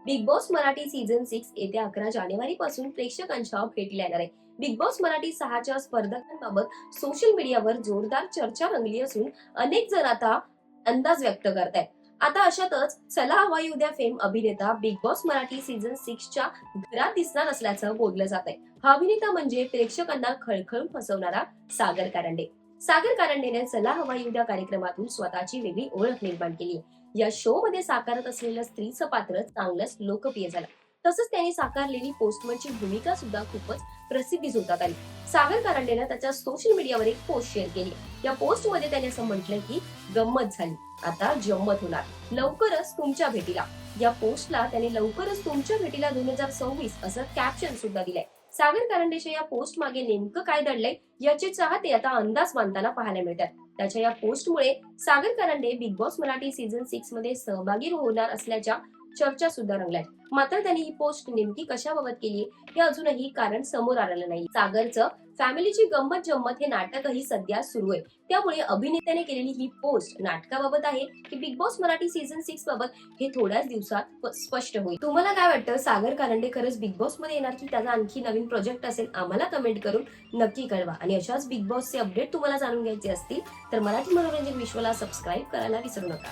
Big Boss Marathi season 6 येत्या 11 जानेवारी पासून प्रेक्षकांच्या भेटीला येणार आहे. बिग बॉस मराठी 6च्या स्पर्धकांबाबत सोशल मीडियावर जोरदार चर्चा रंगली असून अनेक जण आता अंदाज व्यक्त करतायत. आता अशातच चला हवा येऊ द्या फेम अभिनेता बिग बॉस मराठी सीझन 6च्या घरात दिसणार असल्याचं बोललं जात आहे. हा अभिनेता म्हणजे प्रेक्षकांना खळखळून फसवणारा सागर कारंडे. सागर कारंडेने चला हवा येऊ द्या कार्यक्रमातून स्वतःची वेगळी ओळख निर्माण केली. या शो मध्ये साकारत असलेलं स्त्रीचं पात्र चांगलंच लोकप्रिय झालं. तसंच त्यांनी साकारलेली पोस्टमनची भूमिका सुद्धा खूपच प्रसिद्धी झोतात आली. सागर कारंडेनं त्याच्या सोशल मीडियावर एक पोस्ट शेअर केली. या पोस्ट मध्ये त्याने असं म्हटलंय की गंमत झाली, आता जम्मत होणार, लवकरच तुमच्या भेटीला. या पोस्टला त्याने लवकरच तुमच्या भेटीला 2026 असं कॅप्शन सुद्धा दिलंय. सागर कारंडेच्या या पोस्ट मागे नेमकं काय दडलंय याचे चाहते आता अंदाज बांधताना पाहायला मिळतात. त्याच्या या पोस्टमुळे Sagar Karande Bigg Boss Marathi season 6 मध्ये सहभागी होणार असल्याच्या चर्चा सुद्धा रंगल्या. मात्र त्यांनी ही पोस्ट नेमकी कशाबाबत केली हे अजूनही कारण समोर आलेलं नाही. सागरचं फॅमिलीची गंमत जम्मत हे नाटकही सध्या सुरू आहे. त्यामुळे अभिनेत्याने केलेली ही पोस्ट नाटकाबाबत आहे की बिग बॉस मराठी सीझन 6 बाबत हे थोड्याच दिवसात स्पष्ट होईल. तुम्हाला काय वाटतं, सागर कारंडे खरंच बिग बॉस मध्ये येणार की त्याचा आणखी नवीन प्रोजेक्ट असेल? आम्हाला कमेंट करून नक्की कळवा. आणि अशाच बिग बॉसचे अपडेट तुम्हाला जाणून घ्यायचे असतील तर मराठी मनोरंजन विश्वला सबस्क्राईब करायला विसरू नका.